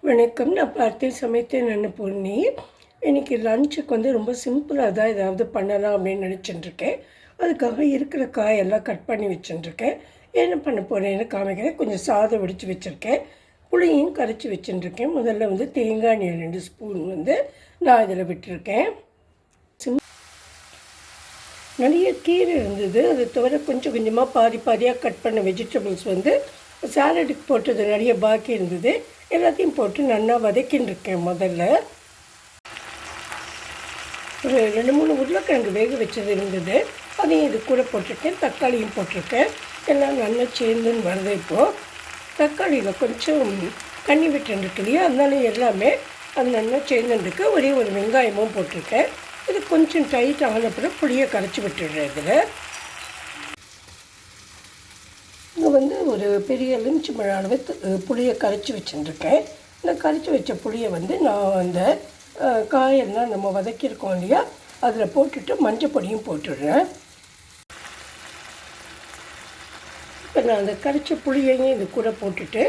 வணக்கம். நான் பார்த்து சமைத்தேன் அன்னபூர்ணி. இன்றைக்கி லஞ்சுக்கு ரொம்ப சிம்பிளாக தான் ஏதாவது பண்ணலாம் அப்படின்னு நினச்சிட்டுருக்கேன். அதுக்காக இருக்கிற காயெல்லாம் கட் பண்ணி வச்சுட்டுருக்கேன். என்ன பண்ண போகிறேன்னு காமிக்கிறேன். கொஞ்சம் சாதம் வடித்து வச்சுருக்கேன், புளியும் கரைச்சி வச்சுட்டுருக்கேன். முதல்ல தேங்காய் எண்ணெய் 2 ஸ்பூன் நான் இதில் விட்டுருக்கேன். நிறைய கீரை இருந்தது, அதை தவிர கொஞ்சம் கொஞ்சமாக பாதியாக கட் பண்ண வெஜிடபிள்ஸ் சாலடுக்கு போட்டது நிறைய பாக்கி இருந்தது. எல்லாத்தையும் போட்டு நல்லா வதக்கின்னு இருக்கேன். முதல்ல ஒரு 2-3 உருளைக்கிழங்கு வேக வச்சது இருந்தது, அதையும் இது கூட போட்டிருக்கேன். தக்காளியும் போட்டிருக்கேன். எல்லாம் நல்லா சேர்ந்துன்னு வருது. இப்போது தக்காளியில் கொஞ்சம் தண்ணி விட்டுருக்கு இல்லையா, அதனால எல்லாமே அது நல்லா சேர்ந்துருக்கு. ஒரே ஒரு வெங்காயமும் போட்டிருக்கேன். இது கொஞ்சம் டைட் ஆனப்பறம் புளியை கரைச்சி விட்டுடுறேன். இதில் இங்கே ஒரு பெரிய எலுமிச்சம்பழ அளவு புளியை கரைச்சி வச்சுட்டுருக்கேன். இந்த கரைச்சி வச்ச புளியை நான் அந்த காயெல்லாம் நம்ம வதக்கியிருக்கோம் இல்லையா, அதில் போட்டுட்டு மஞ்சள் பொடியும் போட்டுடுறேன். இப்போ நான் அந்த கரைச்ச புளியையும் இது கூட போட்டுட்டு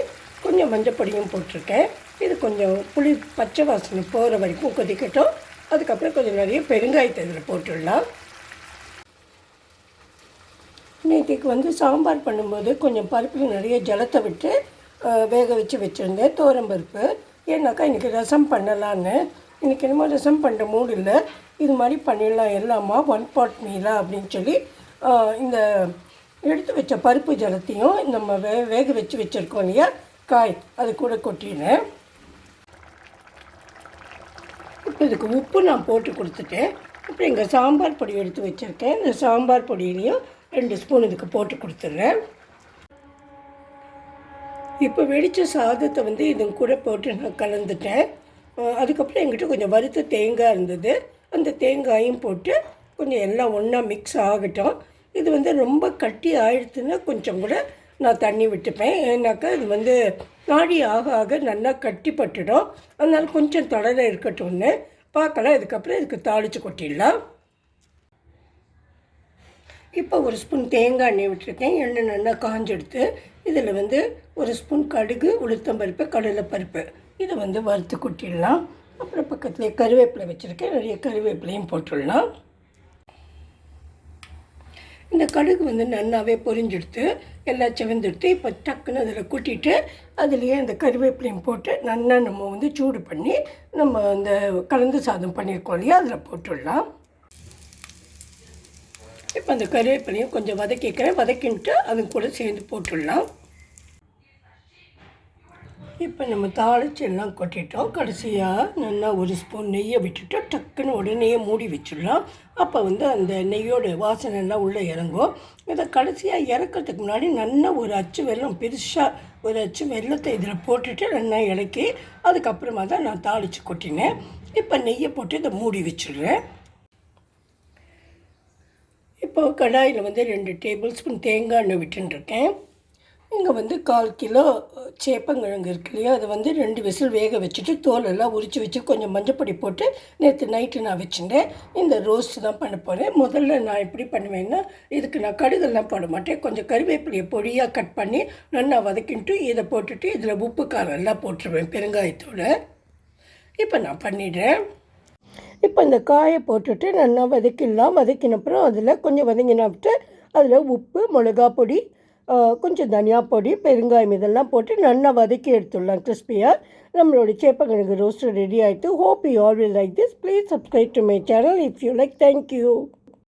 கொஞ்சம் மஞ்சள் பொடியும் போட்டிருக்கேன். இது கொஞ்சம் புளி பச்சை வாசனை போகிற வரைக்கும் கொதிக்கட்டும். அதுக்கப்புறம் கொஞ்சம் நிறைய பெருங்காயத்தை இதில் போட்டுடலாம். நேற்றுக்கு சாம்பார் பண்ணும்போது கொஞ்சம் பருப்பில் நிறைய ஜலத்தை விட்டு வேக வச்சுருந்தேன், தோரம்பருப்பு. ஏன்னாக்கா இன்றைக்கி ரசம் பண்ணலான்னு. இன்றைக்கி என்னமோ ரசம் பண்ணுற மூடு இல்லை, இது மாதிரி பண்ணிடலாம் எல்லாமா 1 பாட் மீலாக அப்படின்னு சொல்லி இந்த எடுத்து வச்ச பருப்பு ஜலத்தையும் நம்ம வேக வச்சுருக்கோம் இல்லையா காய், அது கூட கொட்டினேன். இப்போ இதுக்கு உப்பு நான் போட்டு கொடுத்துட்டேன். அப்புறம் இங்கே சாம்பார் பொடி எடுத்து வச்சுருக்கேன். இந்த சாம்பார் பொடியிலையும் 2 ஸ்பூன் இதுக்கு போட்டு கொடுத்துட்றேன். இப்போ வெடித்த சாதத்தை இது கூட போட்டு நான் கலந்துட்டேன். அதுக்கப்புறம் என்கிட்ட கொஞ்சம் வறுத்த தேங்காய் இருந்தது, அந்த தேங்காயும் போட்டு கொஞ்சம் எல்லாம் ஒன்றா மிக்ஸ் ஆகட்டும். இது ரொம்ப கட்டி ஆயிடுச்சுன்னா கொஞ்சம் கூட நான் தண்ணி விட்டுப்பேன். ஏன்னாக்கா இது நாடி ஆக ஆக நல்லா கட்டி பட்டுடும். அதனால் கொஞ்சம் தொடர இருக்கட்டும்னு பார்க்கலாம். இதுக்கப்புறம் இதுக்கு தாளித்து கொட்டிடலாம். இப்போ 1 ஸ்பூன் தேங்காய் எண்ணெய் விட்டுருக்கேன். எண்ணெய் நல்லா காஞ்செடுத்து இதில் 1 ஸ்பூன் கடுகு, உளுத்தம்பருப்பு, கடலைப்பருப்பு இதை வறுத்து கொட்டிடலாம். அப்புறம் பக்கத்துலேயே கருவேப்பிலை வச்சுருக்கேன், நிறைய கருவேப்பிலையும் போட்டுடலாம். இந்த கடுகு நல்லாவே பொரிஞ்செடுத்து எல்லாம் செவந்தெடுத்து இப்போ டக்குன்னு அதில் கூட்டிட்டு அதுலேயே அந்த கருவேப்பிலையும் போட்டு நல்லா நம்ம சூடு பண்ணி நம்ம அந்த கலந்து சாதம் பண்ணியிருக்கோம் இல்லையா, அதில் போட்டுடலாம். இப்போ அந்த கருவேப்பிலையும் கொஞ்சம் வதக்கிட்டு அது கூட சேர்ந்து போட்டுடலாம். இப்போ நம்ம தாளித்து எல்லாம் கொட்டிட்டோம். கடைசியாக நல்லா 1 ஸ்பூன் நெய்யை விட்டுட்டு டக்குன்னு உடனே மூடி வச்சிடலாம். அப்போ அந்த நெய்யோட வாசனை எல்லாம் உள்ளே இறங்கும். இதை கடைசியாக இறக்கிறதுக்கு முன்னாடி நல்லா ஒரு அச்சு வெல்லம், பெருசாக ஒரு அச்சு வெல்லத்தை இதில் போட்டுட்டு நல்லா இலக்கி அதுக்கப்புறமா தான் நான் தாளித்து கொட்டினேன். இப்போ நெய்யை போட்டு இதை மூடி வச்சிடுறேன். இப்போ கடாயில் 2 டேபிள் ஸ்பூன் தேங்காய் எண்ணெய் விட்டுருக்கேன். இங்கே 1/4 கிலோ சேப்பங்கிழங்கு இருக்கு இல்லையா, அதை 2 விசில் வேக வச்சுட்டு தோலெல்லாம் உரித்து வச்சு கொஞ்சம் மஞ்சப்பொடி போட்டு நேற்று நைட்டு நான் வச்சுட்டேன். இந்த ரோஸ்ட் தான் பண்ண போகிறேன். முதல்ல நான் எப்படி பண்ணுவேன்னா, இதுக்கு நான் கடுகெல்லாம் போட மாட்டேன். கொஞ்சம் கருவேப்பிலையை பொடியாக கட் பண்ணி நல்லா வதக்கிட்டு இதை போட்டுட்டு இதில் உப்பு காரம் எல்லாம் போட்டுருவேன் பெருங்காயத்தோடு. இப்போ நான் பண்ணிடுறேன். இப்போ இந்த காயை போட்டுட்டு நல்லா வதக்கினப்புறம் அதில் கொஞ்சம் வதங்கினப்பட்டு அதில் உப்பு, மிளகா பொடி, கொஞ்சம் தனியா பொடி, பெருங்காயம் இதெல்லாம் போட்டு நல்லா வதக்கி எடுத்துடலாம் கிறிஸ்பியாக. நம்மளோட சேப்பங்கிழங்கு ரோஸ்ட் ரெடி ஆகிட்டு. Hope you all will like this. Please subscribe to my channel if you like. Thank you.